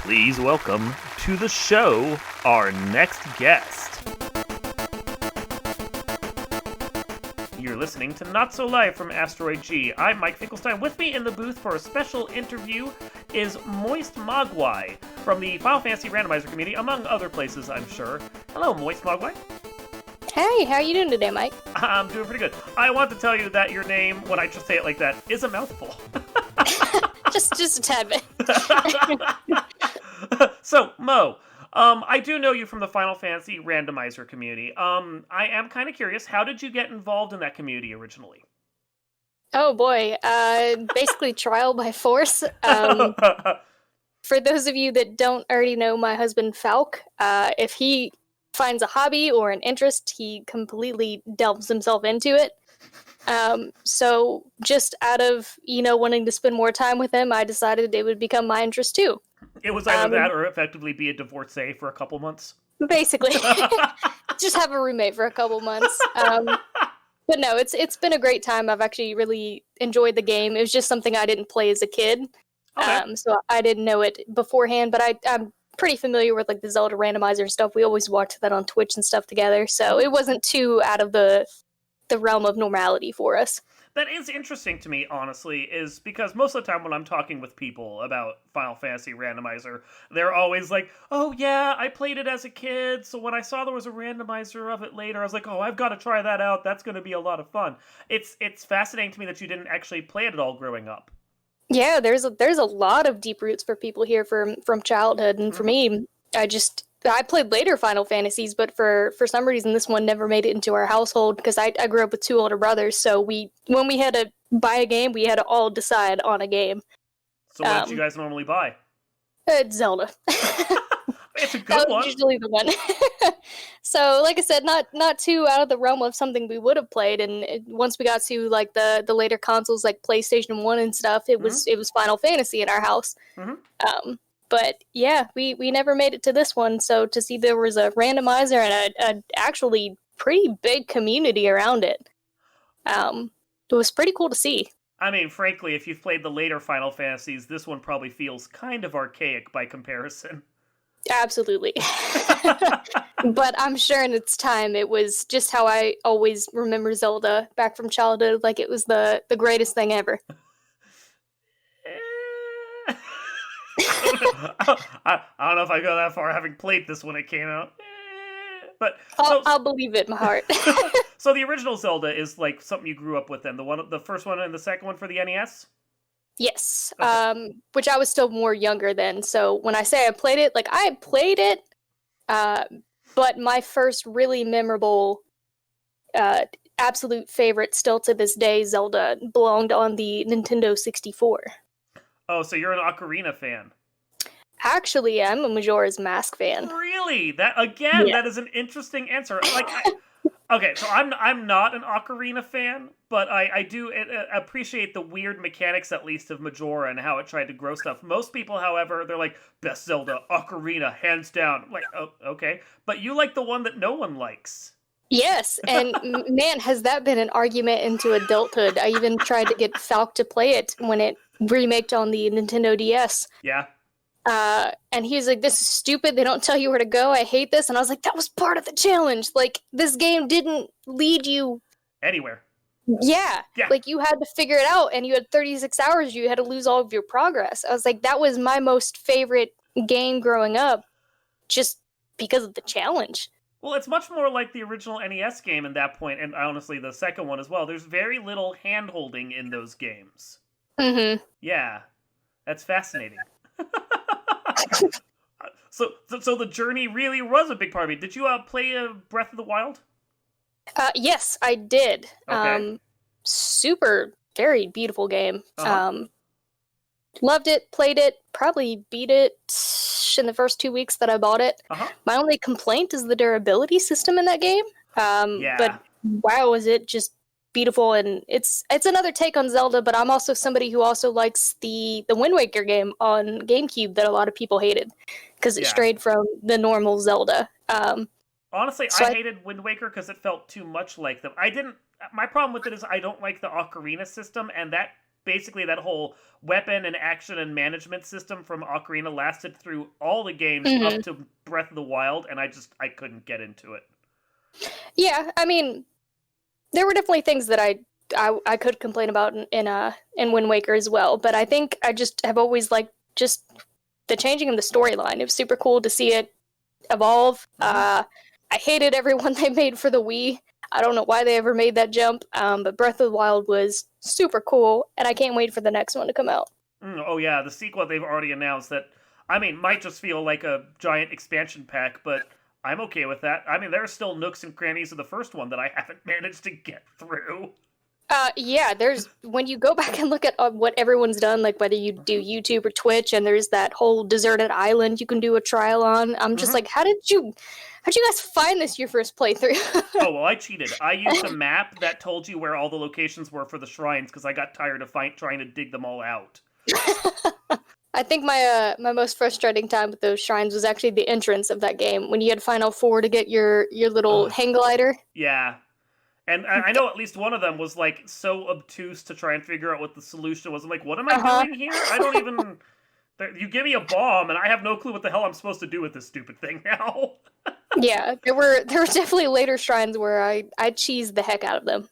Please welcome to the show our next guest. You're listening to Not So Live from Asteroid G. I'm Mike Finkelstein. With me in the booth for a special interview is MoistMogwai from the Final Fantasy Randomizer community, among other places, I'm sure. Hello, MoistMogwai. Hey, how are you doing today, Mike? I'm doing pretty good. I want to tell you that your name, when I just say it like that, is a mouthful. just a tad bit. So, Mo, I do know you from the Final Fantasy Randomizer community. I am kind of curious, how did you get involved in that community originally? Oh boy, basically trial by force. For those of you that don't already know my husband Falk, if he finds a hobby or an interest, he completely delves himself into it. So just out of, wanting to spend more time with him, I decided it would become my interest too. It was either that or effectively be a divorcee for a couple months. Basically. Just have a roommate for a couple months. But no, it's been a great time. I've actually really enjoyed the game. It was just something I didn't play as a kid. Okay. So I didn't know it beforehand, but I'm pretty familiar with like the Zelda Randomizer and stuff. We always watched that on Twitch and stuff together, so it wasn't too out of the realm of normality for us. That is interesting to me, honestly, is because most of the time when I'm talking with people about Final Fantasy Randomizer, they're always like, oh yeah, I played it as a kid, so when I saw there was a randomizer of it later, I was like, oh, I've got to try that out, that's going to be a lot of fun. It's fascinating to me that you didn't actually play it at all growing up. Yeah, there's a lot of deep roots for people here from childhood, and for me, I played later Final Fantasies, but for some reason this one never made it into our household because I grew up with two older brothers, so when we had to buy a game, we had to all decide on a game. So what did you guys normally buy? Zelda. It's a good that was one. Usually the one. So, like I said, not too out of the realm of something we would have played. And once we got to like the later consoles, like PlayStation 1 and stuff, it was Final Fantasy in our house. Mm-hmm. But yeah, we never made it to this one. So to see there was a randomizer and a actually pretty big community around it, it was pretty cool to see. I mean, frankly, if you've played the later Final Fantasies, this one probably feels kind of archaic by comparison. Absolutely. But I'm sure in its time it was just how I always remember Zelda back from childhood, like it was the greatest thing ever. I don't know if I go that far having played this when it came out. But I'll believe it in my heart. So the original Zelda is like something you grew up with then, the first one and the second one for the NES? Yes, Okay. which I was still more younger then. So when I say I played it, like I played it, but my first really memorable, absolute favorite still to this day, Zelda, belonged on the Nintendo 64. Oh, so you're an Ocarina fan. Actually, I'm a Majora's Mask fan. Really? That is an interesting answer. Like, okay, so I'm not an Ocarina fan, but I do appreciate the weird mechanics, at least, of Majora and how it tried to grow stuff. Most people, however, they're like, best Zelda, Ocarina, hands down. I'm like, oh, okay. But you like the one that no one likes. Yes, and man, has that been an argument into adulthood. I even tried to get Falk to play it when it remaked on the Nintendo DS. Yeah. And he was like, this is stupid, they don't tell you where to go, I hate this. And I was like, that was part of the challenge. Like, this game didn't lead you Anywhere. Yeah. Like, you had to figure it out, and you had 36 hours, you had to lose all of your progress. I was like, that was my most favorite game growing up, just because of the challenge. Well, it's much more like the original NES game at that point, and honestly, the second one as well. There's very little hand-holding in those games. Mm-hmm. Yeah. That's fascinating. So the journey really was a big part of it. Did you play Breath of the Wild? Yes, I did. Okay. Super, very beautiful game. Uh-huh. Loved it, played it, probably beat it in the first 2 weeks that I bought it. Uh-huh. My only complaint is the durability system in that game. But wow, is it just beautiful, and it's another take on Zelda, but I'm also somebody who also likes the Wind Waker game on GameCube that a lot of people hated because it strayed from the normal Zelda. Honestly, I hated Wind Waker because it felt too much like them. My problem with it is I don't like the Ocarina system, and that basically that whole weapon and action and management system from Ocarina lasted through all the games up to Breath of the Wild, and I couldn't get into it. Yeah, I mean, there were definitely things that I could complain about in Wind Waker as well, but I think I just have always liked just the changing of the storyline. It was super cool to see it evolve. I hated everyone they made for the Wii. I don't know why they ever made that jump, but Breath of the Wild was super cool, and I can't wait for the next one to come out. Oh yeah, the sequel they've already announced that, I mean, might just feel like a giant expansion pack, but I'm okay with that. I mean, there are still nooks and crannies of the first one that I haven't managed to get through. Yeah, there's, when you go back and look at what everyone's done, like whether you do YouTube or Twitch, and there's that whole deserted island you can do a trial on. I'm just like, how'd you guys find this your first playthrough? Oh, well, I cheated. I used a map that told you where all the locations were for the shrines because I got tired of trying to dig them all out. I think my most frustrating time with those shrines was actually the entrance of that game, when you had Final Four to get your little hang glider. Yeah. And I know at least one of them was, like, so obtuse to try and figure out what the solution was. I'm like, what am I doing here? I don't even... You give me a bomb, and I have no clue what the hell I'm supposed to do with this stupid thing now. Yeah, there were definitely later shrines where I cheesed the heck out of them.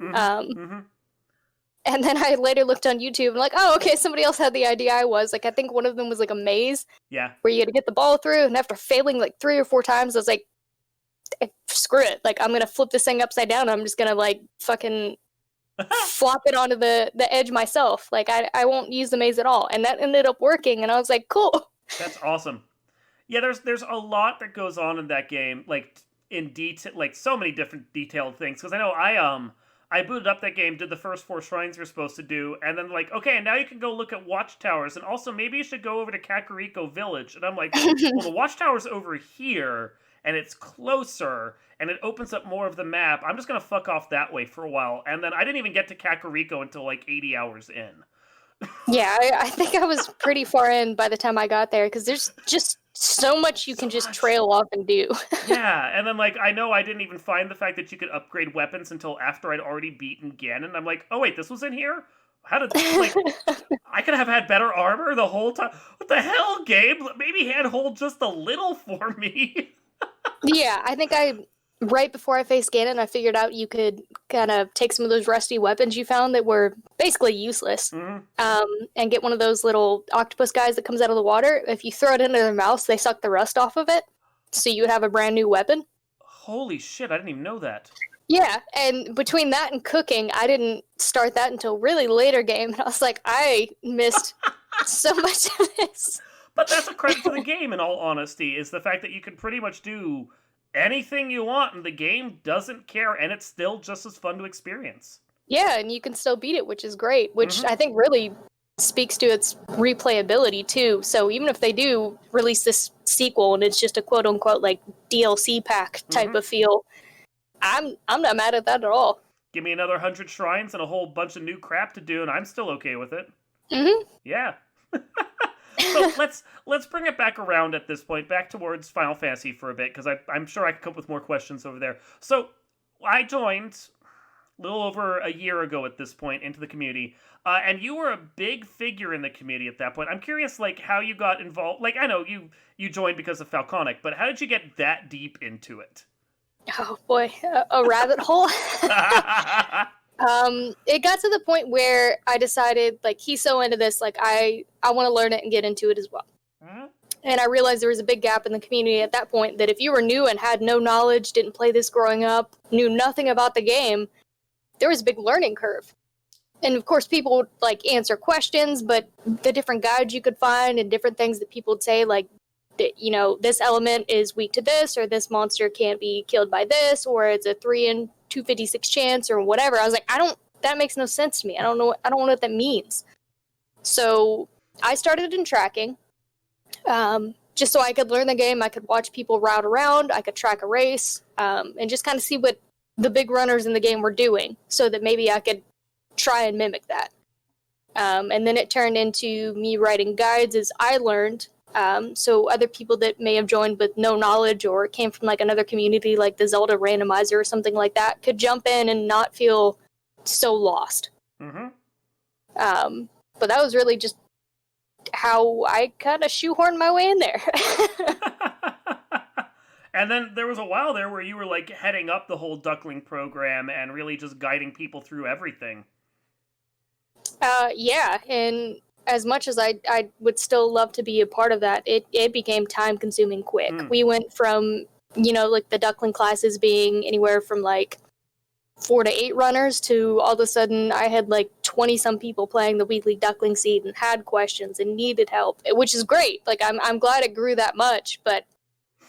And then I later looked on YouTube and like, oh, okay, somebody else had the idea I was. Like, I think one of them was like a maze. Yeah. Where you had to get the ball through, and after failing like 3 or 4 times, I was like, screw it. Like, I'm gonna flip this thing upside down. I'm just gonna like fucking flop it onto the edge myself. Like, I won't use the maze at all. And that ended up working, and I was like, cool. That's awesome. Yeah, there's a lot that goes on in that game, like in detail, like so many different detailed things. Because I know I booted up that game, did the first 4 shrines you're supposed to do, and then like, okay, now you can go look at watchtowers, and also maybe you should go over to Kakariko Village. And I'm like, well, the watchtower's over here, and it's closer, and it opens up more of the map. I'm just gonna fuck off that way for a while. And then I didn't even get to Kakariko until like 80 hours in. Yeah, I think I was pretty far in by the time I got there, because there's just so much you can just trail off and do. Yeah, and then like I know I didn't even find the fact that you could upgrade weapons until after I'd already beaten Ganon. I'm like, oh wait, this was in here? How did like I could have had better armor the whole time? What the hell, Gabe? Maybe handhold just a little for me. Yeah, I think right before I faced Ganon, I figured out you could kind of take some of those rusty weapons you found that were basically useless, and get one of those little octopus guys that comes out of the water. If you throw it into their mouths, they suck the rust off of it, so you would have a brand new weapon. Holy shit, I didn't even know that. Yeah, and between that and cooking, I didn't start that until really later game, and I was like, I missed so much of this. But that's a credit to the game, in all honesty, is the fact that you can pretty much do anything you want, and the game doesn't care, and it's still just as fun to experience. Yeah, and you can still beat it, which is great, which I think really speaks to its replayability, too. So even if they do release this sequel, and it's just a quote-unquote, like, DLC pack type of feel, I'm not mad at that at all. Give me another 100 shrines and a whole bunch of new crap to do, and I'm still okay with it. Yeah. So let's bring it back around at this point, back towards Final Fantasy for a bit, because I'm sure I can come up with more questions over there. So I joined a little over a year ago at this point into the community, and you were a big figure in the community at that point. I'm curious, like, how you got involved. Like, I know you joined because of Falconic, but how did you get that deep into it? Oh boy, a rabbit hole. It got to the point where I decided, like, he's so into this, like, I want to learn it and get into it as well. And I realized there was a big gap in the community at that point, that if you were new and had no knowledge, didn't play this growing up, knew nothing about the game, there was a big learning curve. And of course, people would, like, answer questions, but the different guides you could find and different things that people would say, like, you know, this element is weak to this, or this monster can't be killed by this, or it's a 3 in 256 chance, or whatever. I was like, that makes no sense to me. I don't know what that means. So I started in tracking, just so I could learn the game. I could watch people route around, I could track a race, and just kind of see what the big runners in the game were doing, so that maybe I could try and mimic that. And then it turned into me writing guides as I learned, so other people that may have joined with no knowledge or came from like another community like the Zelda Randomizer or something like that could jump in and not feel so lost. But that was really just how I kind of shoehorned my way in there. And then there was a while there where you were like heading up the whole duckling program and really just guiding people through everything. Yeah, and as much as I would still love to be a part of that, it became time consuming quick. We went from, like the duckling classes being anywhere from like 4 to 8 runners to all of a sudden I had like 20 some people playing the weekly duckling seed and had questions and needed help, which is great. Like I'm glad it grew that much, but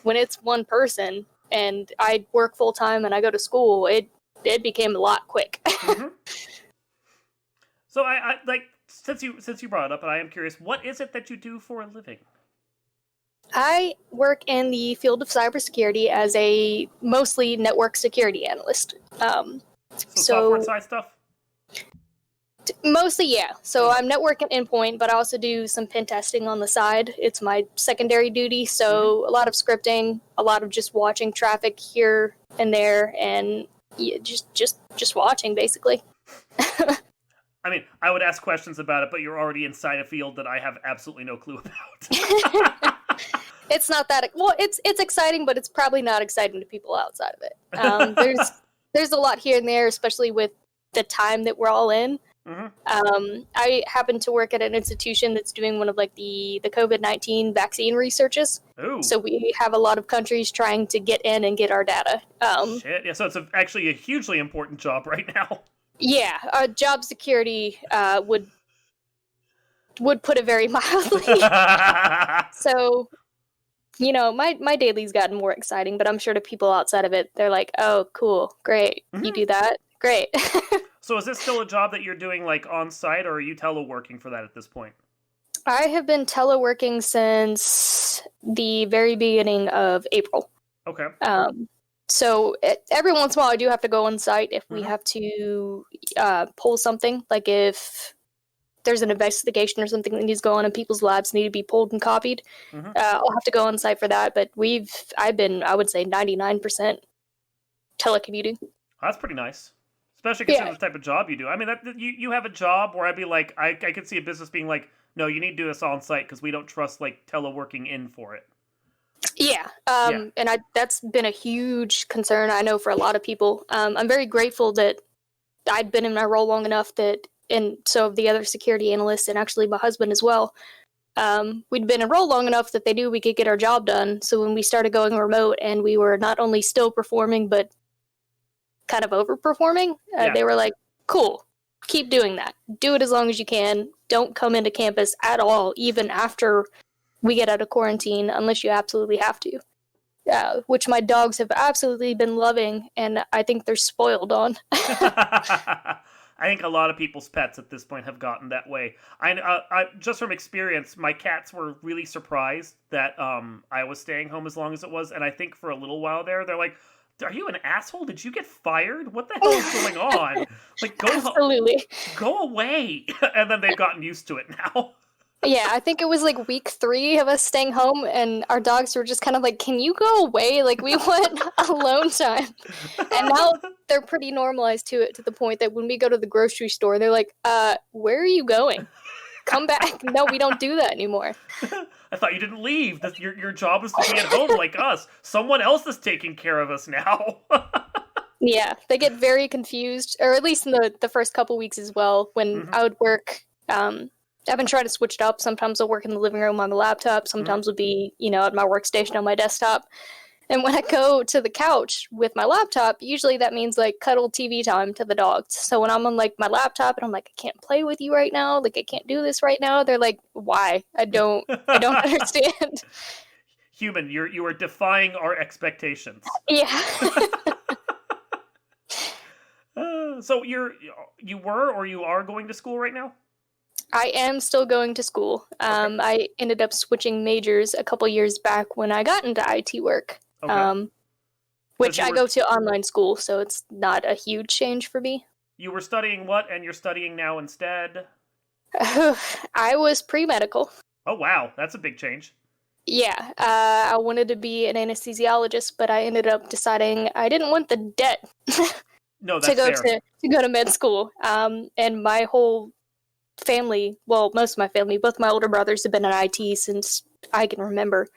when it's one person and I work full time and I go to school, it became a lot quick. So I like since you brought it up, and I am curious, what is it that you do for a living? I work in the field of cybersecurity as a mostly network security analyst. So software side stuff? Mostly, yeah. So I'm network and endpoint, but I also do some pen testing on the side. It's my secondary duty, so a lot of scripting, a lot of just watching traffic here and there, and just watching, basically. I mean, I would ask questions about it, but you're already inside a field that I have absolutely no clue about. It's not that well. It's exciting, but it's probably not exciting to people outside of it. There's a lot here and there, especially with the time that we're all in. I happen to work at an institution that's doing one of like the COVID-19 vaccine researches. Ooh. So we have a lot of countries trying to get in and get our data. Shit. Yeah. So it's actually a hugely important job right now. Yeah, job security would put it very mildly. So, my daily's gotten more exciting, but I'm sure to people outside of it, they're like, "Oh, cool, great, you do that, great." So, is this still a job that you're doing like on site, or are you teleworking for that at this point? I have been teleworking since the very beginning of April. Okay. So every once in a while, I do have to go on site if we have to pull something, like if there's an investigation or something that needs to go on and people's labs need to be pulled and copied. I'll have to go on site for that. But I've been, I would say, 99% telecommuting. That's pretty nice, especially considering the type of job you do. I mean, you have a job where I'd be like, I could see a business being like, no, you need to do this on site because we don't trust like teleworking in for it. Yeah, and that's been a huge concern, I know, for a lot of people. I'm very grateful that I'd been in my role long enough that, and so have the other security analysts, and actually my husband as well. We'd been in role long enough that they knew we could get our job done. So when we started going remote and we were not only still performing, but kind of overperforming, they were like, cool, keep doing that. Do it as long as you can. Don't come into campus at all, even after we get out of quarantine, unless you absolutely have to. Which my dogs have absolutely been loving, and I think they're spoiled on. I think a lot of people's pets at this point have gotten that way. I just from experience, my cats were really surprised that I was staying home as long as it was, and I think for a little while there, they're like, "Are you an asshole? Did you get fired? What the hell is going on? Like, go away!" And then they've gotten used to it now. Yeah, I think it was like week 3 of us staying home, and our dogs were just kind of like, "Can you go away? Like, we want alone time." And now they're pretty normalized to it, to the point that when we go to the grocery store, they're like, "Where are you going? Come back." No, we don't do that anymore. I thought you didn't leave. Your job is to be at home like us. Someone else is taking care of us now. Yeah, they get very confused, or at least in the first couple weeks as well, when I would work. I've been trying to switch it up. Sometimes I'll work in the living room on the laptop. Sometimes it'll be, at my workstation on my desktop. And when I go to the couch with my laptop, usually that means like cuddle TV time to the dogs. So when I'm on like my laptop and I'm like, I can't play with you right now, like I can't do this right now, they're like, why? I don't understand. Human, you are defying our expectations. Yeah. So you were or you are going to school right now? I am still going to school. Okay. I ended up switching majors a couple years back when I got into IT work, which I go to online school, so it's not a huge change for me. You were studying what, and you're studying now instead? I was pre-medical. Oh, wow. That's a big change. Yeah. I wanted to be an anesthesiologist, but I ended up deciding I didn't want the debt no, that's fair. To go to med school. And my whole family, well, most of my family, both my older brothers have been in IT since I can remember.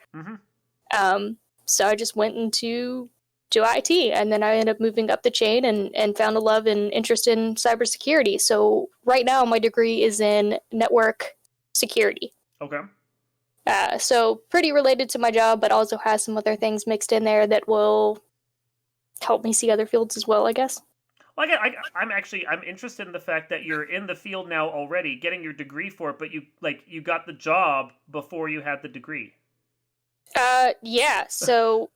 So I just went into IT, and then I ended up moving up the chain and found a love and interest in cybersecurity. So right now my degree is in network security. Okay. So pretty related to my job, but also has some other things mixed in there that will help me see other fields as well, I guess. Well, I'm interested in the fact that you're in the field now already, getting your degree for it, but you got the job before you had the degree. Yeah. So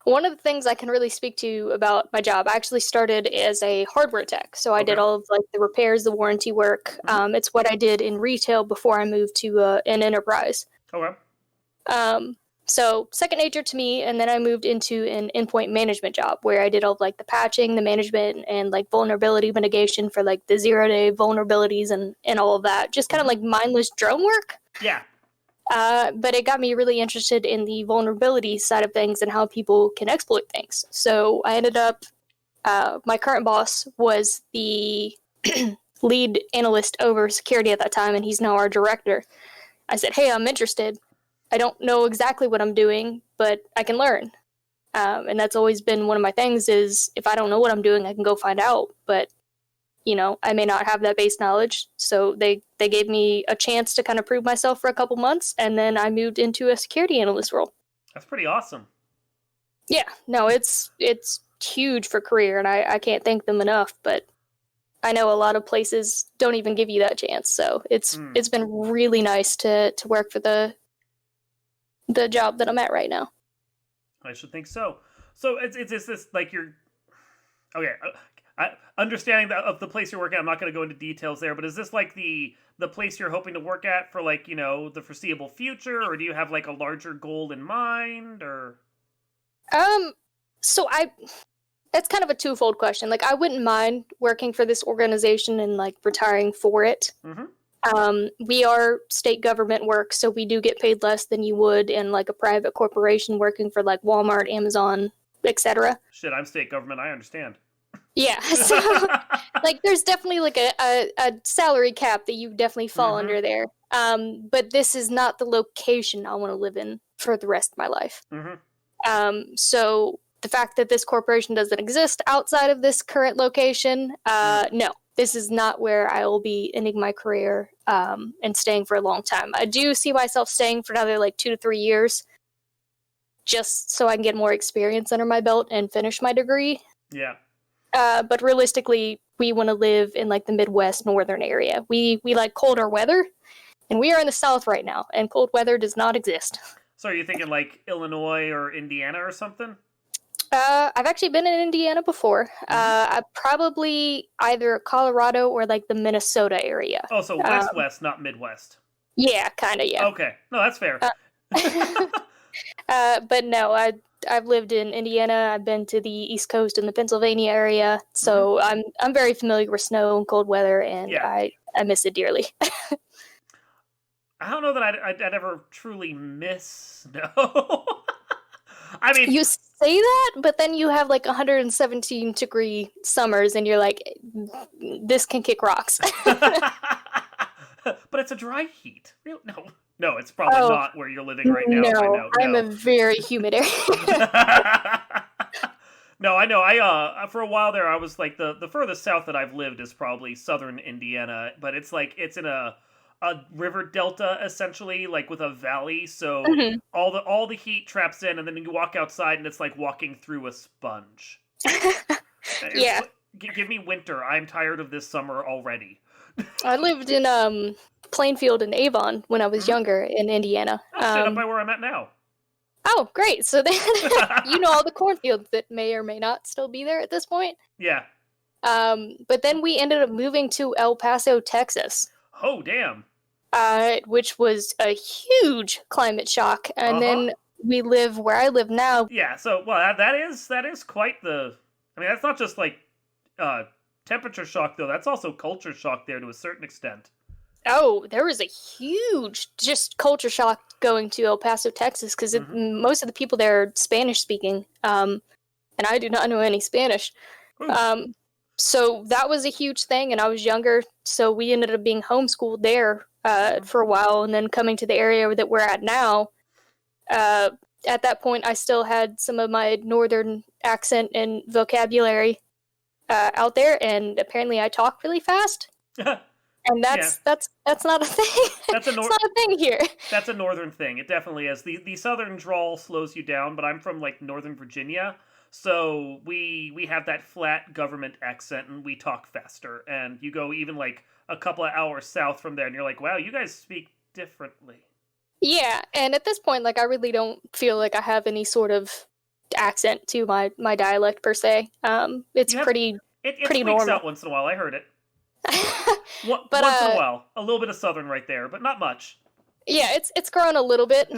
one of the things I can really speak to about my job, I actually started as a hardware tech. So I did all of like the repairs, the warranty work. It's what I did in retail before I moved to an enterprise. Okay. So second nature to me, and then I moved into an endpoint management job where I did all of, like the patching, the management, and like vulnerability mitigation for like the 0-day vulnerabilities and all of that. Just kind of like mindless drone work. Yeah. But it got me really interested in the vulnerability side of things and how people can exploit things. So I ended up, my current boss was the lead analyst over security at that time, and he's now our director. I said, hey, I'm interested. I don't know exactly what I'm doing, but I can learn. And that's always been one of my things is if I don't know what I'm doing, I can go find out. But, you know, I may not have that base knowledge. So they gave me a chance to kind of prove myself for a couple months. And then I moved into a security analyst role. That's pretty awesome. Yeah, no, it's huge for career. And I can't thank them enough. But I know a lot of places don't even give you that chance. So it's been really nice to work for the job that I'm at right now. I should think so. So it's this like you're okay. Understanding that of the place you're working at, I'm not going to go into details there, but is this like the place you're hoping to work at for like, you know, the foreseeable future, or do you have like a larger goal in mind, or? So that's kind of a twofold question. Like I wouldn't mind working for this organization and like retiring for it. We are state government work, so we do get paid less than you would in like a private corporation working for like Walmart, Amazon, etc. Shit, I'm state government. I understand. Yeah, so like there's definitely like a salary cap that you definitely fall under there. But this is not the location I want to live in for the rest of my life. So the fact that this corporation doesn't exist outside of this current location, no. This is not where I will be ending my career and staying for a long time. I do see myself staying for another like 2 to 3 years just so I can get more experience under my belt and finish my degree. Yeah. But realistically, we want to live in like the Midwest northern area. We like colder weather, and we are in the South right now, and cold weather does not exist. So are you thinking like Illinois or Indiana or something? I've actually been in Indiana before. I probably either Colorado or like the Minnesota area. Oh, so west, not Midwest. Yeah, kind of, yeah. Okay. No, that's fair. But no, I've lived in Indiana. I've been to the East Coast and the Pennsylvania area, so I'm very familiar with snow and cold weather, and I miss it dearly. I don't know that I'd ever truly miss snow. I mean, you say that, but then you have like 117 degree summers, and you're like, this can kick rocks. But it's a dry heat. No, it's probably not where you're living right now. No, I'm a very humid area. No, I know. For a while there, I was like the furthest south that I've lived is probably southern Indiana, but it's like it's in a river delta essentially, like with a valley. So all the heat traps in, and then you walk outside, and it's like walking through a sponge. Yeah. Give me winter. I'm tired of this summer already. I lived in Plainfield and Avon when I was younger in Indiana. Up by where I'm at now. Oh, great. So then you know all the cornfields that may or may not still be there at this point. Yeah. But then we ended up moving to El Paso, Texas. Oh, damn. Which was a huge climate shock. And then we live where I live now. Yeah, so, well, that is quite the... I mean, that's not just, like, temperature shock, though. That's also culture shock there to a certain extent. Oh, there was a huge just culture shock going to El Paso, Texas, because most of the people there are Spanish-speaking, and I do not know any Spanish. So that was a huge thing, and I was younger, so we ended up being homeschooled there for a while, and then coming to the area that we're at now. At that point, I still had some of my northern accent and vocabulary out there, and apparently I talk really fast. And that's not a thing. It's not a thing here. That's a northern thing. It definitely is. The southern drawl slows you down, but I'm from like Northern Virginia, so we have that flat government accent, and we talk faster. And you go even like a couple of hours south from there, and you're like, wow, you guys speak differently. Yeah, and at this point, like, I really don't feel like I have any sort of accent to my dialect per se. It's pretty normal. Out once in a while. I heard it. But once in a while, a little bit of southern right there, but not much. Yeah, it's grown a little bit.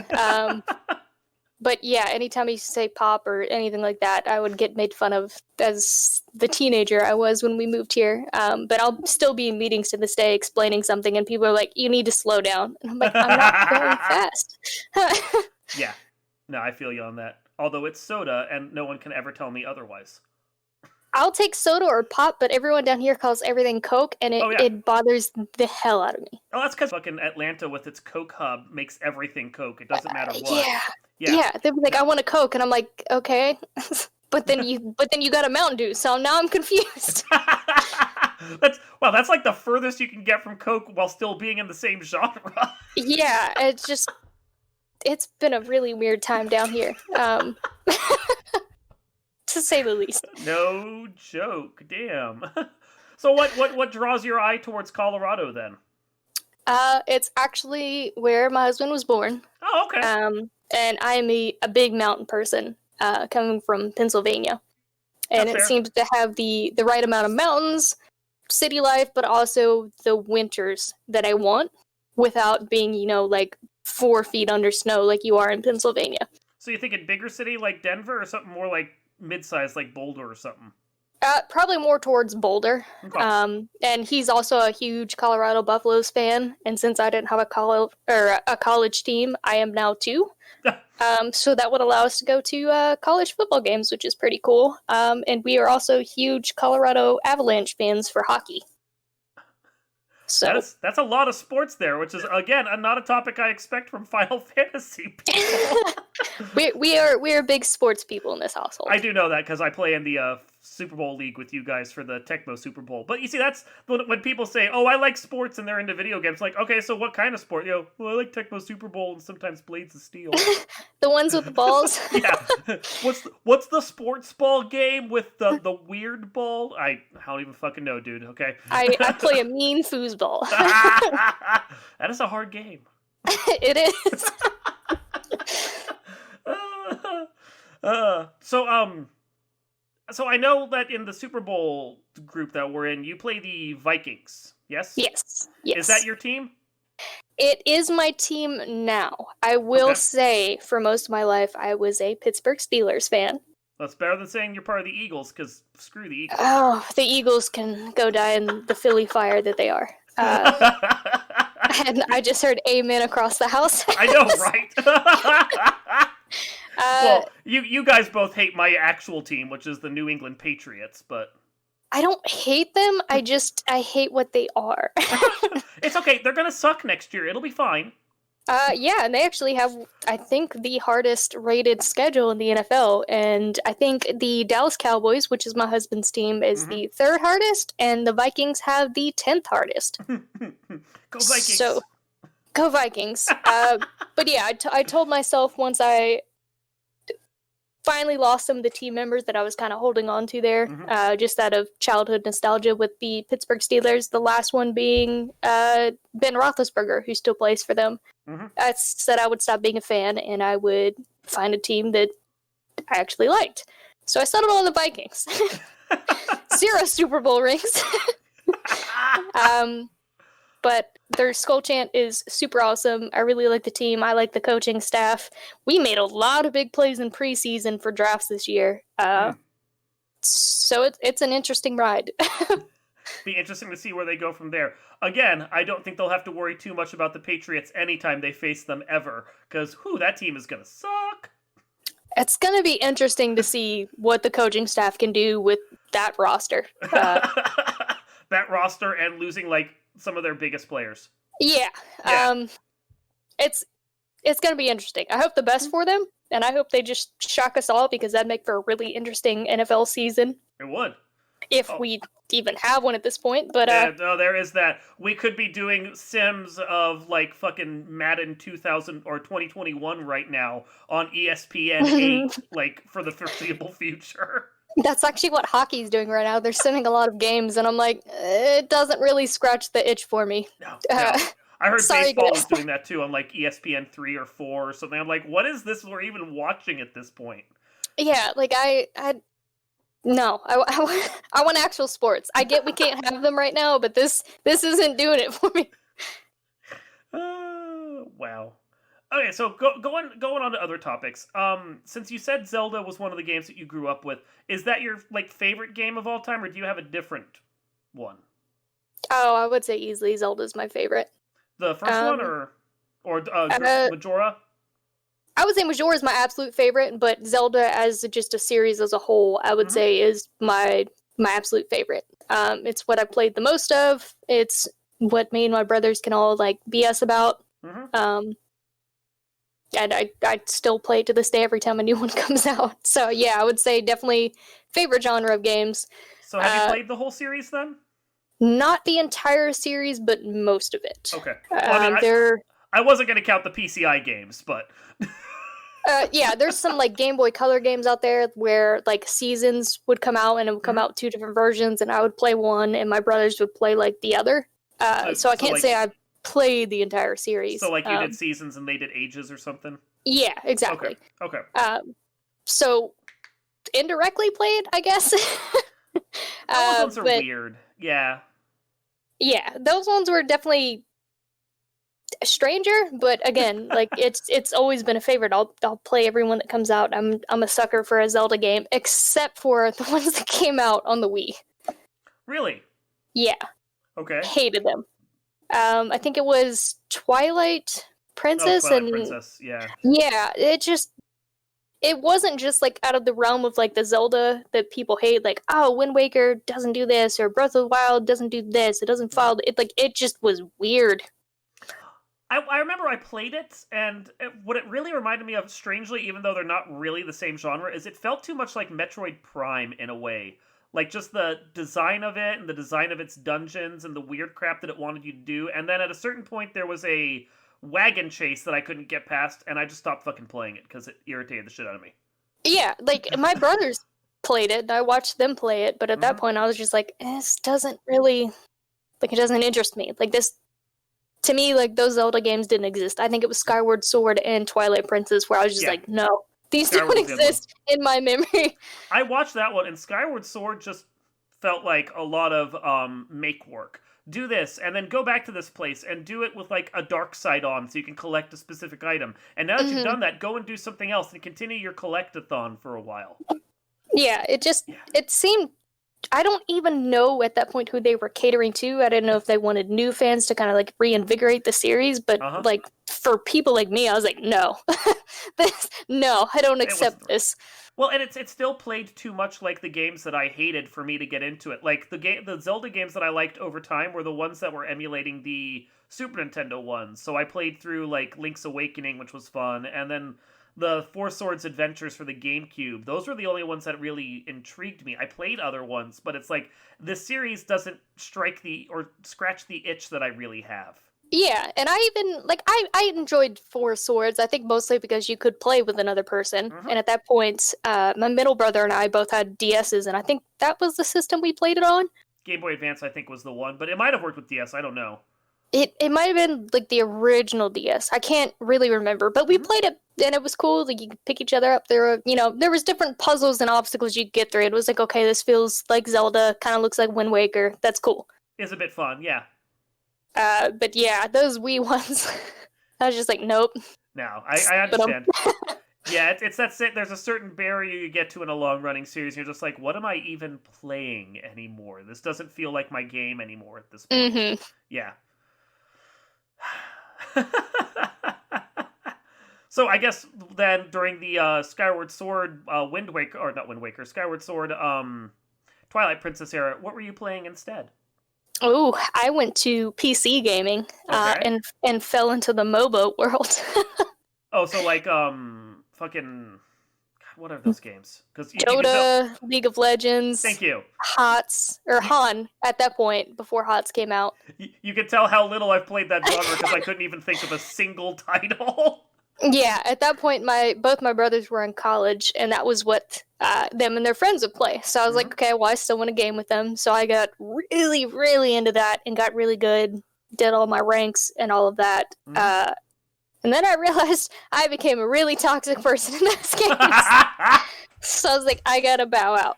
But yeah, anytime I used to say pop or anything like that, I would get made fun of as the teenager I was when we moved here. But I'll still be in meetings to this day explaining something, and people are like, you need to slow down. And I'm like, I'm not going fast. Yeah. No, I feel you on that. Although it's soda, and no one can ever tell me otherwise. I'll take soda or pop, but everyone down here calls everything Coke, and it bothers the hell out of me. Oh, that's because fucking Atlanta with its Coke hub makes everything Coke. It doesn't matter what. Yeah. They'd be like, I want a Coke, and I'm like, okay. but then you got a Mountain Dew, so now I'm confused. That's like the furthest you can get from Coke while still being in the same genre. Yeah, it's been a really weird time down here. To say the least. No joke. Damn. So what draws your eye towards Colorado then? It's actually where my husband was born. Oh, okay. And I am a big mountain person, coming from Pennsylvania. And That's it fair. seems to have the right amount of mountains, city life, but also the winters that I want without being, like 4 feet under snow like you are in Pennsylvania. So you thinking bigger city like Denver or something more like mid-sized like Boulder or something? Probably more towards Boulder. Okay. And he's also a huge Colorado Buffaloes fan. And since I didn't have a college team, I am now too. So that would allow us to go to college football games, which is pretty cool. And we are also huge Colorado Avalanche fans for hockey. So that's a lot of sports there, which is again not a topic I expect from Final Fantasy people. we are big sports people in this household. I do know that because I play in the Super Bowl league with you guys for the Tecmo Super Bowl. But you see, that's when people say, "Oh, I like sports," and they're into video games. Like, okay, so what kind of sport? Well, I like Tecmo Super Bowl and sometimes Blades of Steel. The ones with the balls. Yeah. What's the sports ball game with the weird ball? I don't even fucking know, dude. Okay. I play a mean foosball. That is a hard game. It is. So I know that in the Super Bowl group that we're in, you play the Vikings. Yes. Yes. Is that your team? It is my team now. I will say, for most of my life, I was a Pittsburgh Steelers fan. That's better than saying you're part of the Eagles, because screw the Eagles. Oh, the Eagles can go die in the Philly fire that they are. And I just heard amen across the house. I know, right? Well, you guys both hate my actual team, which is the New England Patriots, but... I don't hate them, I hate what they are. It's okay, they're gonna suck next year, it'll be fine. Yeah, and they actually have, I think, the hardest rated schedule in the NFL, and I think the Dallas Cowboys, which is my husband's team, is the 3rd hardest, and the Vikings have the 10th hardest. Go Vikings! So, go Vikings. But yeah, I told myself once I finally lost some of the team members that I was kind of holding on to there, just out of childhood nostalgia with the Pittsburgh Steelers, the last one being Ben Roethlisberger, who still plays for them. I said I would stop being a fan and I would find a team that I actually liked. So I settled on the Vikings. 0 Super Bowl rings. But their skull chant is super awesome. I really like the team. I like the coaching staff. We made a lot of big plays in preseason for drafts this year. So it's an interesting ride. Be interesting to see where they go from there. Again, I don't think they'll have to worry too much about the Patriots anytime they face them ever, because that team is going to suck. It's going to be interesting to see what the coaching staff can do with that roster. That roster and losing like some of their biggest players. Yeah. It's going to be interesting. I hope the best for them, and I hope they just shock us all, because that'd make for a really interesting NFL season. It would. If we even have one at this point, but no, there is that. We could be doing sims of like fucking Madden 2000 or 2021 right now on ESPN 8, like for the foreseeable future. That's actually what hockey's doing right now. They're sending a lot of games, and I'm like, it doesn't really scratch the itch for me. No. I heard baseball was doing that too on like ESPN 3 or 4 or something. I'm like, what is this we're even watching at this point? Yeah, like I want actual sports. I get we can't have them right now, but this isn't doing it for me. Wow. Okay, so going on to other topics. Since you said Zelda was one of the games that you grew up with, is that your like favorite game of all time, or do you have a different one? Oh, I would say easily Zelda's my favorite. The first one, or Majora? I would say Majora is my absolute favorite, but Zelda as just a series as a whole, I would say is my absolute favorite. It's what I played the most of. It's what me and my brothers can all like BS about. And I still play to this day every time a new one comes out. So yeah, I would say definitely favorite genre of games. So have you played the whole series then? Not the entire series, but most of it. Okay. Well, I wasn't going to count the PCI games, but... yeah, there's some like Game Boy Color games out there where like seasons would come out, and it would come out 2 different versions, and I would play one and my brothers would play like the other. So I can't say I played the entire series. So like you did seasons and they did ages or something? Yeah, exactly. Okay. So indirectly played, I guess. Those ones are weird. Yeah. Yeah, those ones were definitely a stranger, but again, like it's always been a favorite. I'll play every one that comes out. I'm a sucker for a Zelda game, except for the ones that came out on the Wii. Really? Yeah. Okay. Hated them. I think it was Twilight Princess Princess, yeah. Yeah, it wasn't just like out of the realm of like the Zelda that people hate, like, oh, Wind Waker doesn't do this, or Breath of the Wild doesn't do this, it doesn't follow it. Like, it just was weird. I remember I played it, and what it really reminded me of, strangely, even though they're not really the same genre, is it felt too much like Metroid Prime in a way. Like, just the design of it, and the design of its dungeons, and the weird crap that it wanted you to do, and then at a certain point there was a wagon chase that I couldn't get past, and I just stopped fucking playing it, because it irritated the shit out of me. Yeah, like, my brothers played it, and I watched them play it, but at that point I was just like, this doesn't really, like, it doesn't interest me. Like, this, to me, like, those Zelda games didn't exist. I think it was Skyward Sword and Twilight Princess where I was just like, no, these don't exist in my memory. I watched that one, and Skyward Sword just felt like a lot of make work. Do this, and then go back to this place, and do it with, like, a dark side on, so you can collect a specific item. And now that you've done that, go and do something else, and continue your collect-a-thon for a while. Yeah, it seemed... I don't even know at that point who they were catering to. I didn't know if they wanted new fans to kind of like reinvigorate the series, but like for people like me, I was like, no, no, I don't accept this. Well, and it still played too much like the games that I hated for me to get into it. Like the Zelda games that I liked over time were the ones that were emulating the Super Nintendo ones. So I played through like Link's Awakening, which was fun, and then the Four Swords Adventures for the GameCube. Those were the only ones that really intrigued me. I played other ones, but it's like, this series doesn't strike or scratch the itch that I really have. Yeah, and I even, like, I enjoyed Four Swords, I think mostly because you could play with another person, and at that point, my middle brother and I both had DSs, and I think that was the system we played it on. Game Boy Advance, I think, was the one, but it might have worked with DS, I don't know. It might have been, like, the original DS. I can't really remember, but we played it, and it was cool. Like, you could pick each other up. There were, there was different puzzles and obstacles you could get through. It was like, okay, this feels like Zelda, kind of looks like Wind Waker. That's cool. It's a bit fun, yeah. But yeah, those Wii ones, I was just like, nope. No, I understand. Yeah, it's that there's a certain barrier you get to in a long-running series. You're just like, what am I even playing anymore? This doesn't feel like my game anymore at this point. Yeah. So I guess then during the Skyward Sword Skyward Sword Twilight Princess era, what were you playing instead? Oh, I went to PC gaming Okay. and fell into the MOBA world. Oh, so like fucking what are those games? Because you can tell. Dota, League of Thank Legends, you. HOTS, or You, Han at that point before HOTS came out. you can tell how little I've played that genre because I couldn't even think of a single title. Yeah, at that point, both my brothers were in college, and that was what them and their friends would play. So I was like, Mhm. okay, well, I still want to game with them. So I got really, really into that and got really good, did all my ranks and all of that. Mhm. And then I realized I became a really toxic person in those games. So I was like, I gotta bow out.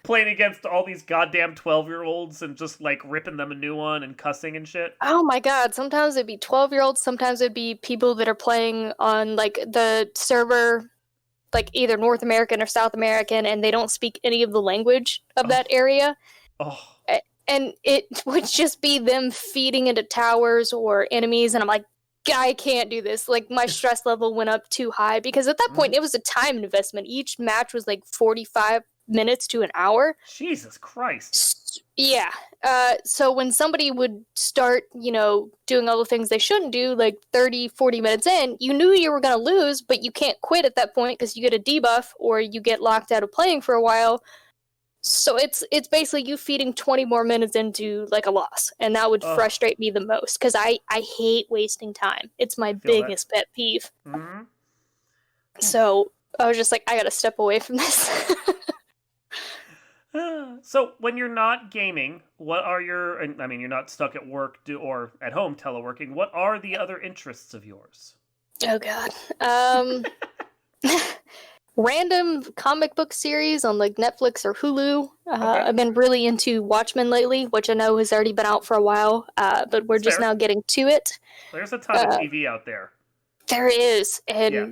Playing against all these goddamn 12-year-olds and just like ripping them a new one and cussing and shit. Oh my god, sometimes it'd be 12-year-olds, sometimes it'd be people that are playing on like the server, like either North American or South American, and they don't speak any of the language of that Oh, area. oh. And it would just be them feeding into towers or enemies, and I'm like, I can't do this. Like, my stress level went up too high because at that point Mhm. it was a time investment. Each match was like 45 minutes to an hour. Jesus Christ. Yeah. So when somebody would start, doing all the things they shouldn't do, like 30, 40 minutes in, you knew you were going to lose, but you can't quit at that point because you get a debuff or you get locked out of playing for a while. So it's basically you feeding 20 more minutes into like a loss, and that would Ugh, frustrate me the most because I hate wasting time. It's my I feel that. biggest pet peeve. Mhm. So I was just like, I gotta step away from this. So when you're not gaming, what are your? And I mean, you're not stuck at work or at home teleworking. What are the other interests of yours? Oh god. Random comic book series on like Netflix or Hulu. Okay, I've been really into Watchmen lately, which I know has already been out for a while, but we're that's just fair. now getting to it. There's a ton of Uh, TV out there. there is, Yeah.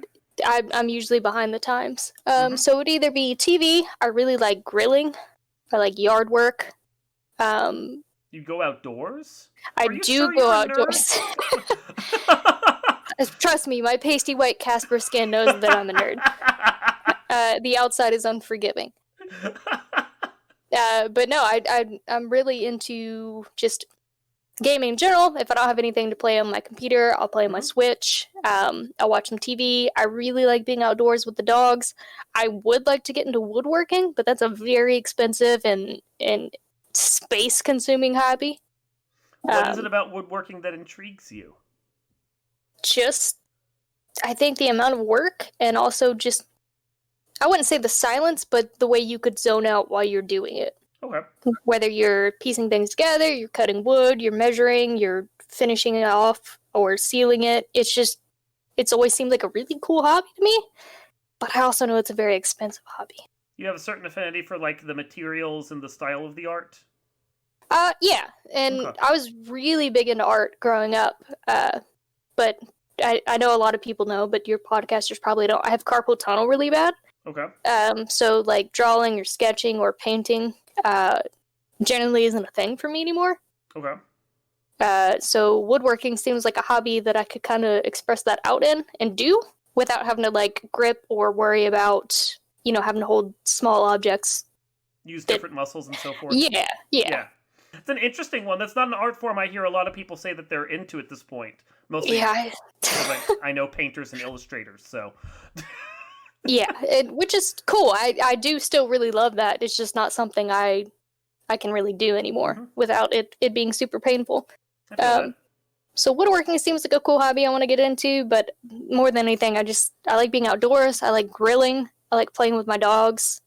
and I'm usually behind the times. Hmm. So it'd either be TV. I really like grilling. I like yard work. Um, You go outdoors? I Are you do sure go you're a nerd? outdoors. Trust me, my pasty white Casper skin knows that I'm a nerd. The outside is unforgiving. But no, I'm really into just gaming in general. If I don't have anything to play on my computer, I'll play on my Mhm. Switch. I'll watch some TV. I really like being outdoors with the dogs. I would like to get into woodworking, but that's a very expensive and space consuming hobby. What is it Um, about woodworking that intrigues you? just I think the amount of work and also just I wouldn't say the silence, but the way you could zone out while you're doing it. Okay. Whether you're piecing things together, you're cutting wood, you're measuring, you're finishing it off, or sealing it. It's always seemed like a really cool hobby to me, but I also know it's a very expensive hobby. You have a certain affinity for like the materials and the style of the art? Yeah, Okay. and I was really big into art growing up, but I know a lot of people know, but your podcasters probably don't. I have carpal tunnel really bad. Okay. So like drawing or sketching or painting uh, generally isn't a thing for me anymore. Okay. So woodworking seems like a hobby that I could kind of express that out in and do without having to like grip or worry about, having to hold small objects. Use That different muscles and so forth. yeah. Yeah. It's an interesting one. That's not an art form I hear a lot of people say that they're into at this point. Mostly Yeah. because I know painters and illustrators, so. Yeah, which is cool. I do still really love that. It's just not something I can really do anymore Hmm. without it being super painful. I feel that. Um, so woodworking seems like a cool hobby I want to get into, but more than anything, I like being outdoors. I like grilling. I like playing with my dogs.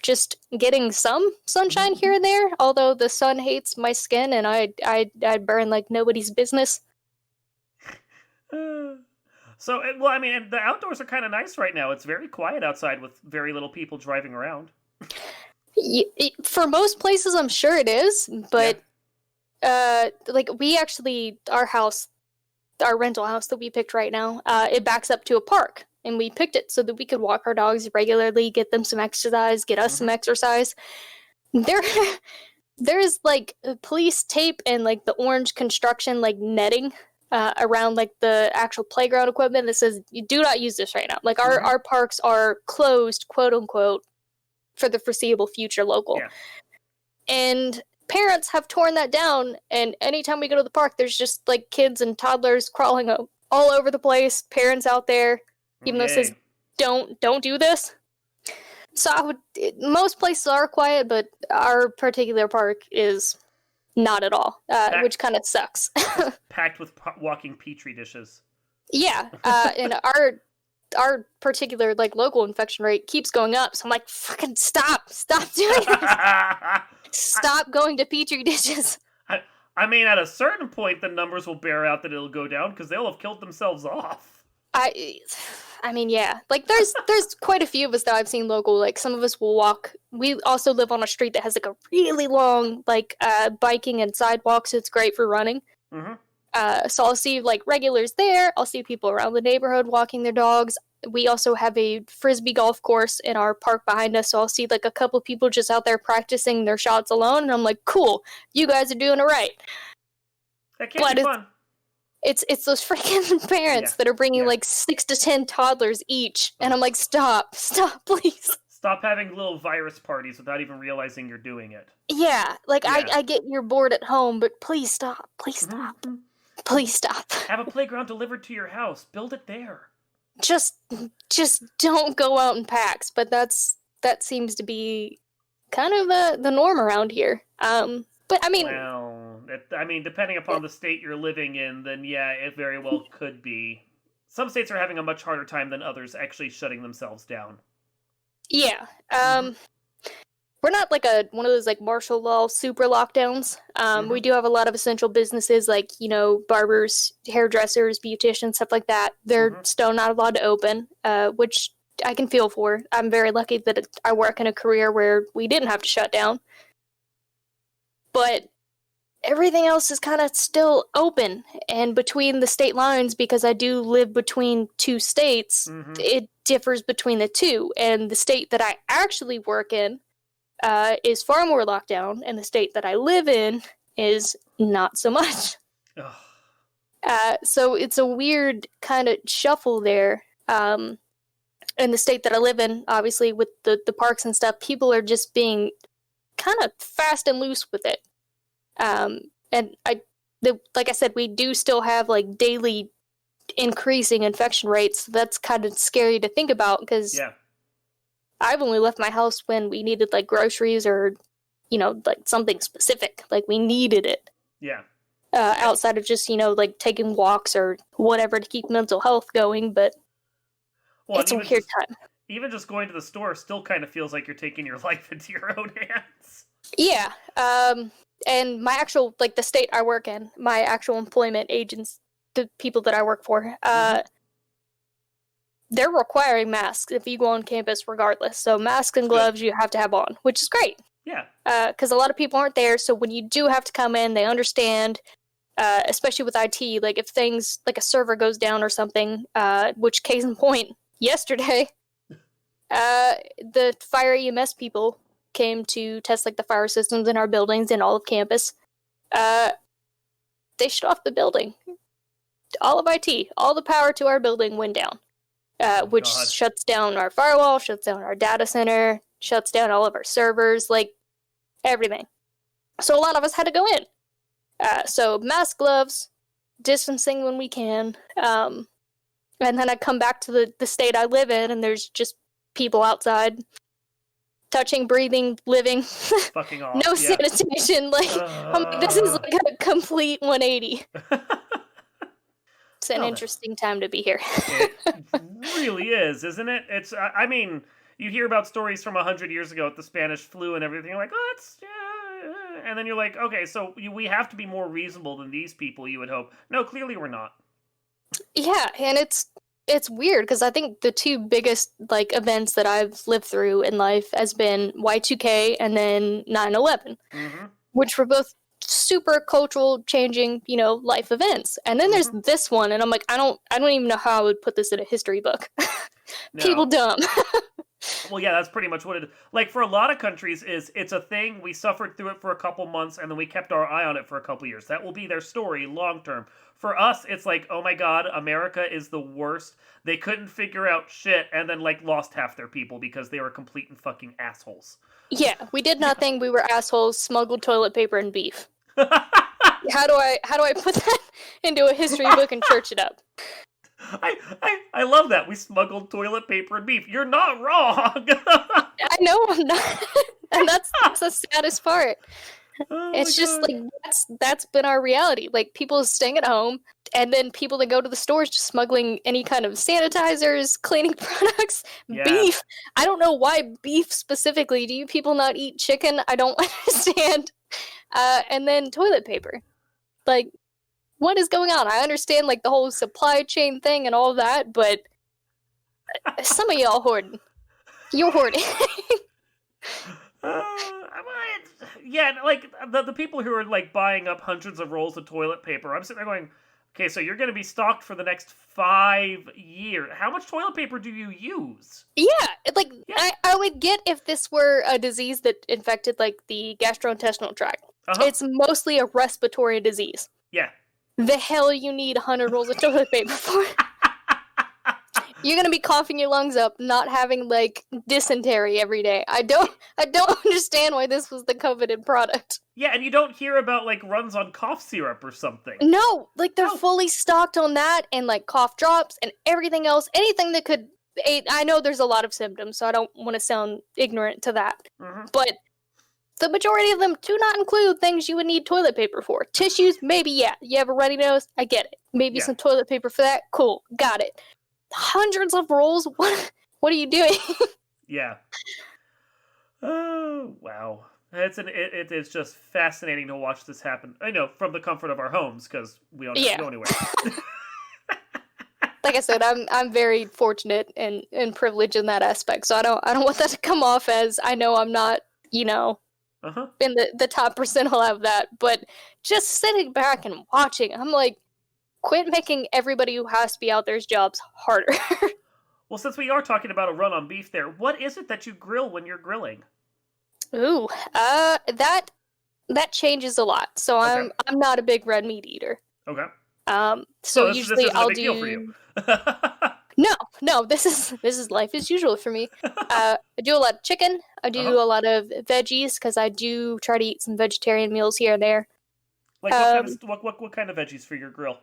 Just getting some sunshine here and there. Although the sun hates my skin, and I burn like nobody's business. So, well, I mean, the outdoors are kind of nice right now. It's very quiet outside with very little people driving around. For most places, I'm sure it is, Yeah. but like we actually our rental house that we picked right now, it backs up to a park, and we picked it so that we could walk our dogs regularly, get them some exercise, get us some Hmm. exercise. There, there's like police tape and like the orange construction like netting around like the actual playground equipment that says you do not use this right now. Like our Hmm. our parks are closed, quote unquote, for the foreseeable future local. Yeah. And parents have torn that down, and anytime we go to the park, there's just like kids and toddlers crawling all over the place, parents out there, even though it says don't do this. So most places are quiet, but our particular park is not at all, which kind of sucks. Packed with walking petri dishes. Yeah, and our particular like local infection rate keeps going up. So I'm like, fucking stop doing this. Stop going to petri dishes. I mean, at a certain point, the numbers will bear out that it'll go down because they'll have killed themselves off. I mean, yeah. Like, there's quite a few of us that I've seen local. Like, some of us will walk. We also live on a street that has, like, a really long, like, biking and sidewalk, so it's great for running. Mm-hmm. So I'll see, like, regulars there. I'll see people around the neighborhood walking their dogs. We also have a frisbee golf course in our park behind us, so I'll see, like, a couple people just out there practicing their shots alone, and I'm like, cool, you guys are doing it right. That can't be fun. It's those freaking parents that are bringing like 6 to 10 toddlers each, and I'm like, stop, please. Stop having little virus parties without even realizing you're doing it. Yeah, like I get you're bored at home, but please stop, please stop. Have a playground delivered to your house. Build it there. Just don't go out in packs. But that seems to be kind of the norm around here. But I mean. Well, depending upon the state you're living in, then yeah, it very well could be. Some states are having a much harder time than others actually shutting themselves down. Yeah. We're not like one of those like martial law super lockdowns. We do have a lot of essential businesses like, you know, barbers, hairdressers, beauticians, stuff like that. They're still not allowed to open, which I can feel for. I'm very lucky that I work in a career where we didn't have to shut down. But everything else is kind of still open, and between the state lines, because I do live between two states, it differs between the two, and the state that I actually work in is far more locked down, and the state that I live in is not so much. So it's a weird kind of shuffle there. In the state that I live in, obviously, with the parks and stuff, people are just being kind of fast and loose with it. And like I said, we do still have like daily increasing infection rates. So that's kind of scary to think about because I've only left my house when we needed like groceries or, you know, like something specific. Like we needed it. Yeah. Outside of just, you know, like taking walks or whatever to keep mental health going. But it's a weird time. Even just going to the store still kind of feels like you're taking your life into your own hands. Yeah. And my actual, like the state I work in, my actual employment agents, the people that I work for, they're requiring masks if you go on campus regardless. So masks and gloves you have to have on, which is great. Yeah. Because a lot of people aren't there. So when you do have to come in, they understand, especially with IT, like if things, like a server goes down or something, which case in point, yesterday, the fire EMS people came to test like the fire systems in our buildings and all of campus. They shut off the building. All of IT, all the power to our building went down, which shuts down our firewall, shuts down our data center, shuts down all of our servers, like everything. So a lot of us had to go in. So mask, gloves, distancing when we can. And then I come back to the state I live in, and there's just people outside touching, breathing, living. Fucking off. No sanitation. Like, this is like a complete 180. It's an interesting time to be here. It really is, isn't it? It's. I mean, you hear about stories from 100 years ago with the Spanish flu and everything. You're like, oh, it's. And then you're like, okay, so we have to be more reasonable than these people. You would hope. No, clearly we're not. Yeah, and it's weird because I think the two biggest like events that I've lived through in life has been Y2K and then 9/11, which were both super cultural changing, you know, life events. And then there's this one, and I'm like, I don't even know how I would put this in a history book. People dumb. Well, yeah, that's pretty much what it is. Like, for a lot of countries, it's a thing. We suffered through it for a couple months, and then we kept our eye on it for a couple years. That will be their story long term. For us, it's like, oh my god, America is the worst. They couldn't figure out shit, and then, like, lost half their people because they were complete and fucking assholes. Yeah, we did nothing. We were assholes, smuggled toilet paper and beef. How do I put that into a history book and church it up? I love that. We smuggled toilet paper and beef. You're not wrong. I know I'm not. And that's the saddest part. Oh It's my just God. like that's been our reality. Like people staying at home, and then people that go to the stores just smuggling any kind of sanitizers, cleaning products, Yeah. beef. I don't know why beef specifically. Do you people not eat chicken? I don't understand. And then toilet paper. Like, what is going on? I understand like the whole supply chain thing and all that, but some of y'all hoarding. You're hoarding. Yeah, like the people who are like buying up hundreds of rolls of toilet paper. I'm sitting there going, okay, so you're going to be stocked for the next 5 years. How much toilet paper do you use? Yeah, like Yeah. I would get if this were a disease that infected like the gastrointestinal tract. Uh-huh. It's mostly a respiratory disease. Yeah. The hell you need 100 rolls of toilet paper for? You're gonna be coughing your lungs up, not having like dysentery every day. I don't understand why this was the coveted product. Yeah, and you don't hear about like runs on cough syrup or something. No, like they're No. fully stocked on that and like cough drops and everything else. Anything that could. I know there's a lot of symptoms, so I don't want to sound ignorant to that. Mm-hmm. But the majority of them do not include things you would need toilet paper for. Tissues, maybe, yeah. You have a runny nose? I get it. Maybe Yeah. some toilet paper for that? Cool, got it. Hundreds of rolls? What are you doing? Yeah. Oh, wow. It is just fascinating to watch this happen. I know, from the comfort of our homes, because we don't have to go anywhere. Like I said, I'm very fortunate and privileged in that aspect. So I don't want that to come off as I know I'm not, Uh-huh. in the top percentile of that. But just sitting back and watching, I'm like, quit making everybody who has to be out there's jobs harder. Well, since we are talking about a run on beef there, what is it that you grill when you're grilling? Ooh, that changes a lot. So Okay. I'm not a big red meat eater. Okay. So this usually isn't a I'll big do. deal for you. No, this is life as usual for me. I do a lot of chicken. I do Uh-huh. a lot of veggies because I do try to eat some vegetarian meals here and there. Like what kind of veggies for your grill?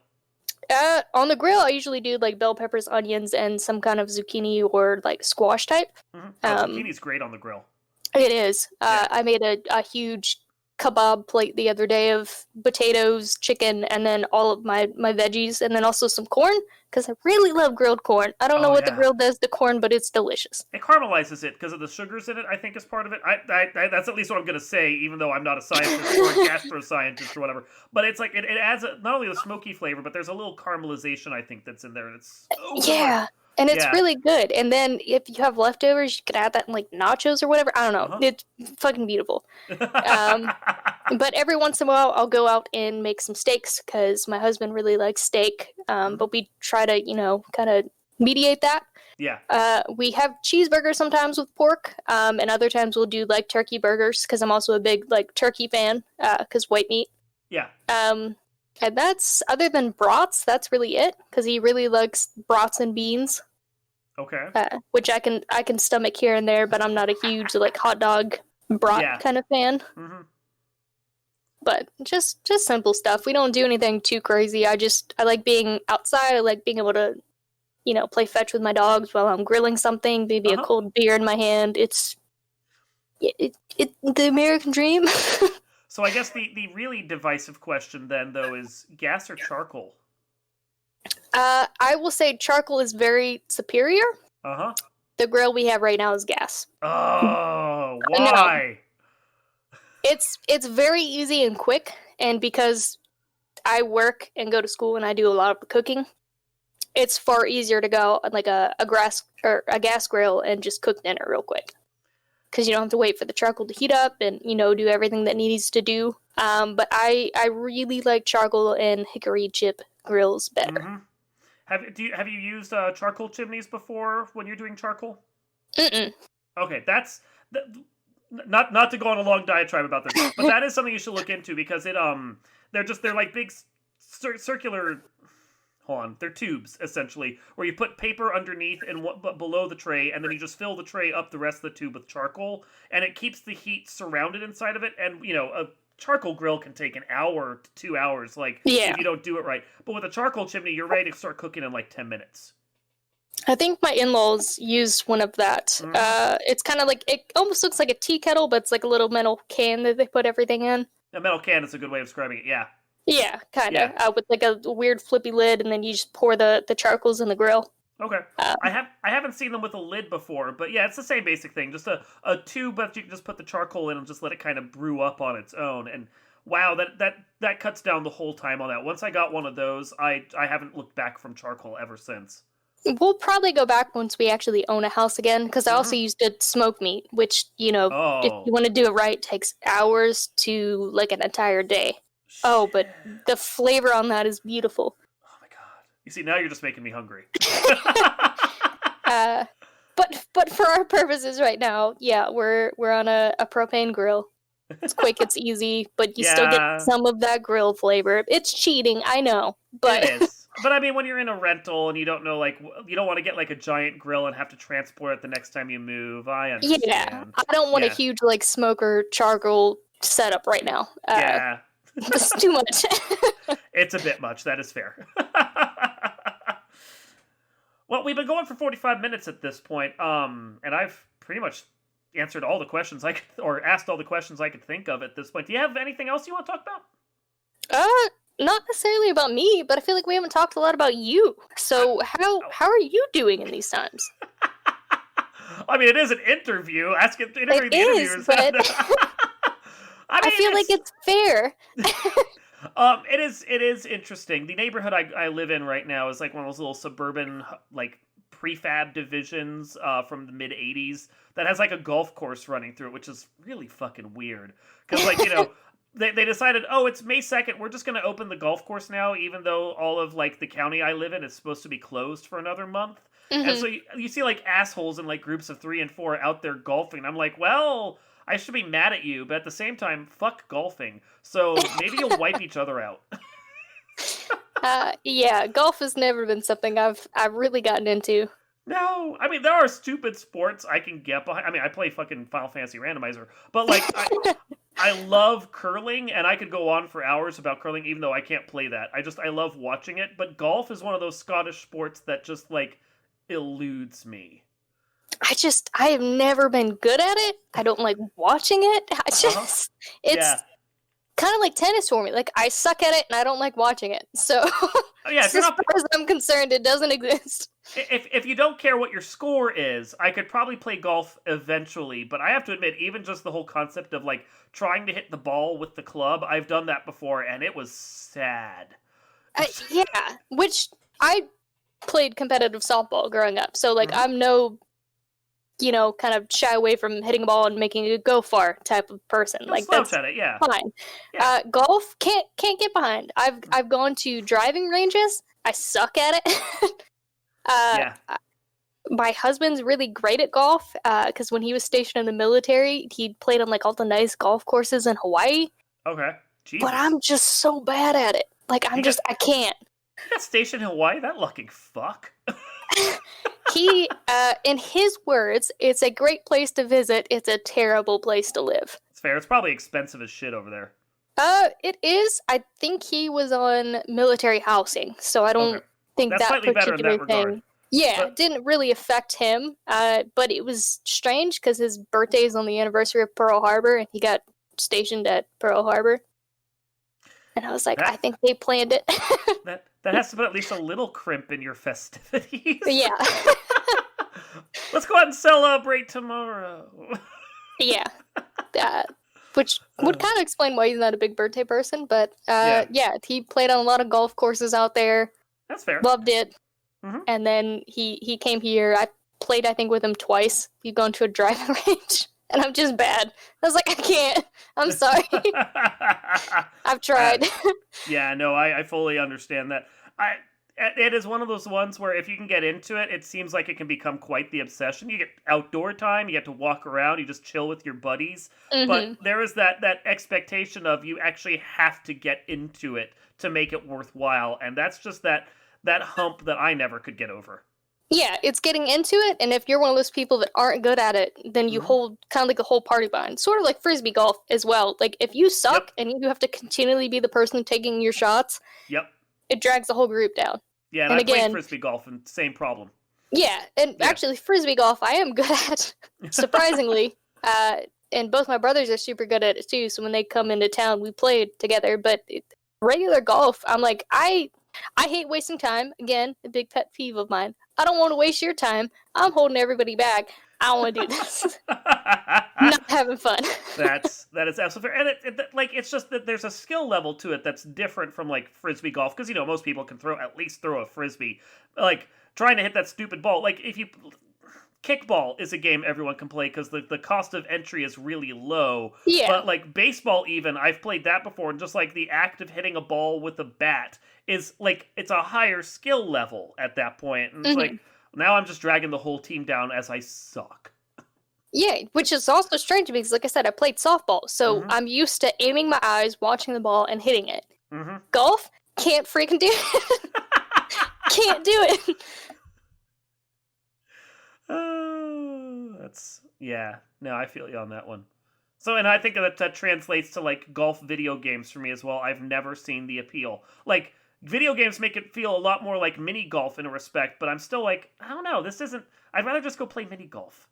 On the grill, I usually do like bell peppers, onions, and some kind of zucchini or like squash type. Mm-hmm. Oh, zucchini's great on the grill. It is. Yeah. I made a huge kebab plate the other day of potatoes, chicken, and then all of my veggies, and then also some corn, because I really love grilled corn. I don't know what the grill does to corn, but it's delicious. It caramelizes it because of the sugars in it, I think, is part of it. I that's at least what I'm going to say, even though I'm not a scientist or a gastro-scientist or whatever. But it's like, it adds not only the smoky flavor, but there's a little caramelization, I think, that's in there. And it's so good. Yeah. And it's Yeah. really good. And then if you have leftovers, you could add that in like nachos or whatever. I don't know. Uh-huh. It's fucking beautiful. But every once in a while, I'll go out and make some steaks because my husband really likes steak. But we try to, kind of mediate that. Yeah. We have cheeseburgers sometimes with pork, and other times we'll do like turkey burgers because I'm also a big like turkey fan because white meat. Yeah. And that's, other than brats, that's really it because he really likes brats and beans. Okay. Which I can stomach here and there, but I'm not a huge like hot dog brat kind of fan. Mm-hmm. But just simple stuff. We don't do anything too crazy. I like being outside. I like being able to, play fetch with my dogs while I'm grilling something. Maybe a cold beer in my hand. It's the American dream. So I guess the really divisive question then, though, is gas or charcoal? I will say charcoal is very superior. Uh-huh. The grill we have right now is gas. Oh, why? It's very easy and quick, and because I work and go to school and I do a lot of the cooking, it's far easier to go on like a gas grill and just cook dinner real quick. Because you don't have to wait for the charcoal to heat up and, do everything that needs to do. But I really like charcoal and hickory chip grills better. Mm-hmm. Have you used charcoal chimneys before when you're doing charcoal? Mm-mm. Okay, not to go on a long diatribe about this, but that is something you should look into because they're like big circular. Hold on, they're tubes essentially where you put paper underneath and below the tray, and then you just fill the tray up the rest of the tube with charcoal, and it keeps the heat surrounded inside of it. And a charcoal grill can take an hour to 2 hours, like Yeah. if you don't do it right. But with a charcoal chimney, you're ready to start cooking in like 10 minutes. I think my in-laws used one of that. It's kind of like, it almost looks like a tea kettle, but it's like a little metal can that they put everything in. A metal can is a good way of describing it, yeah. Yeah, kind of. With like a weird flippy lid, and then you just pour the charcoals in the grill. Okay. I haven't seen them with a lid before, but yeah, it's the same basic thing. Just a tube, but you can just put the charcoal in and just let it kind of brew up on its own. And wow, that cuts down the whole time on that. Once I got one of those, I haven't looked back from charcoal ever since. We'll probably go back once we actually own a house again, because I also used to smoke meat, which, if you want to do it right, takes hours to like an entire day. Shit. Oh, but the flavor on that is beautiful. Oh my god. You see, now you're just making me hungry. But for our purposes right now, yeah, we're on a propane grill. It's quick, it's easy, but you still get some of that grill flavor. It's cheating, I know, but it is. But I mean, when you're in a rental and you don't know, like, you don't want to get like a giant grill and have to transport it the next time you move. I understand. Yeah, I don't want a huge like smoker charcoal setup right now. Yeah, it's too much. It's a bit much. That is fair. Well, we've been going for 45 minutes at this point, and I've pretty much answered all the questions or asked all the questions I could think of at this point. Do you have anything else you want to talk about? Not necessarily about me, but I feel like we haven't talked a lot about you. So how are you doing in these times? I mean, it is an interview. It is, but I feel like it's fair. It is interesting. The neighborhood I live in right now is like one of those little suburban like prefab divisions from the mid 80s that has like a golf course running through it, which is really fucking weird. Because like, they decided, oh, it's May 2nd, we're just going to open the golf course now, even though all of like the county I live in is supposed to be closed for another month. Mm-hmm. And so you see like assholes in like groups of 3 and 4 out there golfing. And I'm like, well, I should be mad at you, but at the same time, fuck golfing. So maybe you'll wipe each other out. Yeah, golf has never been something I've really gotten into. No, I mean, there are stupid sports I can get behind. I mean, I play fucking Final Fantasy Randomizer, but like, I love curling, and I could go on for hours about curling, even though I can't play that. I love watching it, but golf is one of those Scottish sports that just, like, eludes me. I have never been good at it. I don't like watching it. It's kind of like tennis for me. Like, I suck at it, and I don't like watching it. So, as far as I'm concerned, it doesn't exist. If you don't care what your score is, I could probably play golf eventually, but I have to admit, even just the whole concept of, like, trying to hit the ball with the club, I've done that before, and it was sad. Yeah, which I played competitive softball growing up, so, like, I'm no, kind of shy away from hitting a ball and making it go far type of person. Like, that's at it, yeah. Fine. Yeah. Golf, can't get behind. I've gone to driving ranges. I suck at it. My husband's really great at golf because when he was stationed in the military, he played on like all the nice golf courses in Hawaii. Okay. Jesus. But I'm just so bad at it. Like, I can't. You got stationed in Hawaii? That lucky fuck. He, in his words, it's a great place to visit. It's a terrible place to live. It's fair. It's probably expensive as shit over there. It is. I think he was on military housing, so I don't think that's that particular thing. Yeah, it didn't really affect him, but it was strange because his birthday is on the anniversary of Pearl Harbor, and he got stationed at Pearl Harbor. And I was like, I think they planned it. that has to put at least a little crimp in your festivities. Yeah. Let's go out and celebrate tomorrow. Yeah. Which would kind of explain why he's not a big birthday person, but he played on a lot of golf courses out there. That's fair. Loved it. Mm-hmm. And then he came here. I played, I think, with him twice. He'd gone to a driving range, and I'm just bad. I was like, I can't. I'm sorry. I've tried. Yeah, no, I fully understand that. It is one of those ones where if you can get into it, it seems like it can become quite the obsession. You get outdoor time, you get to walk around, you just chill with your buddies. But there is that expectation of you actually have to get into it to make it worthwhile, and that's just that hump that I never could get over. Yeah, it's getting into it, and if you're one of those people that aren't good at it, then you hold kind of like the whole party behind. Sort of like Frisbee golf as well. Like, if you suck and you have to continually be the person taking your shots, it drags the whole group down. Yeah, and I played Frisbee golf, and same problem. Yeah, and actually, Frisbee golf I am good at, surprisingly. And both my brothers are super good at it, too, so when they come into town, we play together. But regular golf, I'm like, I hate wasting time. Again, a big pet peeve of mine. I don't want to waste your time. I'm holding everybody back. I don't want to do this. Not having fun. That is absolutely fair. And it's just that there's a skill level to it that's different from like Frisbee golf, because most people can at least throw a Frisbee. Like trying to hit that stupid ball. Like if you kickball is a game everyone can play because the cost of entry is really low. Yeah. But like baseball, even I've played that before, and just like the act of hitting a ball with a bat is like it's a higher skill level at that point. And it's like now I'm just dragging the whole team down as I suck. Yeah, which is also strange because, like I said, I played softball, so I'm used to aiming my eyes, watching the ball, and hitting it. Golf, can't freaking do it. Can't do it. No, I feel you on that one. So, and I think that translates to like golf video games for me as well. I've never seen the appeal. Like, video games make it feel a lot more like mini golf in a respect, but I'm still like, I don't know, I'd rather just go play mini golf.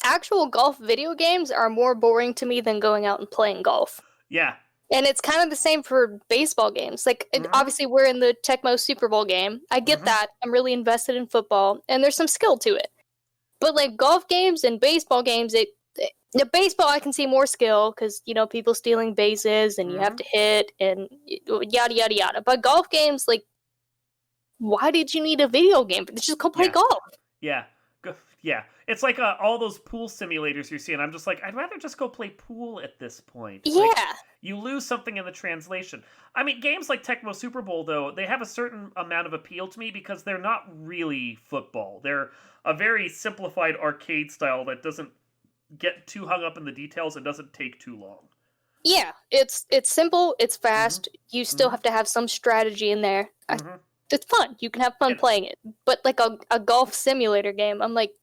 Actual golf video games are more boring to me than going out and playing golf. Yeah. And it's kind of the same for baseball games. Like, obviously, we're in the Tecmo Super Bowl game. I get that. I'm really invested in football, and there's some skill to it. But, like, golf games and baseball games, the baseball, I can see more skill because, people stealing bases and you have to hit and yada, yada, yada. But golf games, like, why did you need a video game? Just go play golf. Yeah. Yeah. It's like all those pool simulators you see, and I'm just like, I'd rather just go play pool at this point. Yeah. Like, you lose something in the translation. I mean, games like Tecmo Super Bowl, though, they have a certain amount of appeal to me because they're not really football. They're a very simplified arcade style that doesn't get too hung up in the details and doesn't take too long. Yeah, it's simple, it's fast. You still have to have some strategy in there. It's fun. You can have fun playing it. But like a golf simulator game, I'm like,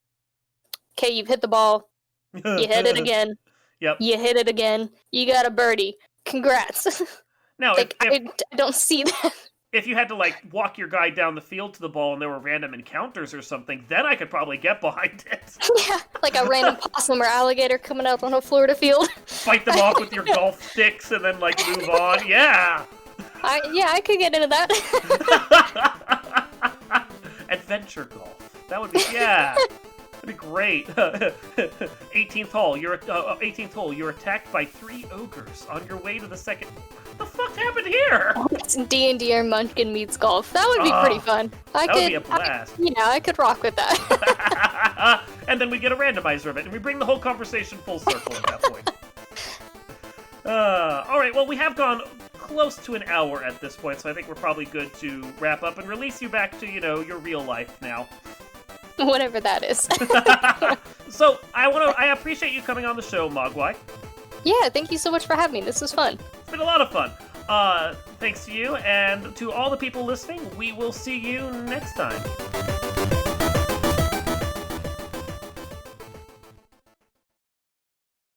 okay, you've hit the ball. You hit it again. Yep. You hit it again. You got a birdie. Congrats. No, I don't see that. If you had to like walk your guy down the field to the ball and there were random encounters or something, then I could probably get behind it. Yeah, like a random possum or alligator coming out on a Florida field. Fight them off with your golf sticks and then like move on. Yeah. I could get into that. Adventure golf. That would be that'd be great. 18th hole. You're attacked by 3 ogres on your way to the second. What the fuck happened here? It's D&D or Munchkin meets golf. That would be pretty fun. That would be a blast. I could rock with that. And then we get a randomizer of it, and we bring the whole conversation full circle at that point. All right. Well, we have gone close to an hour at this point, so I think we're probably good to wrap up and release you back to your real life now. Whatever that is. So I appreciate you coming on the show, Mogwai. Yeah, thank you so much for having me. This was fun. It's been a lot of fun. Thanks to you, and to all the people listening, we will see you next time.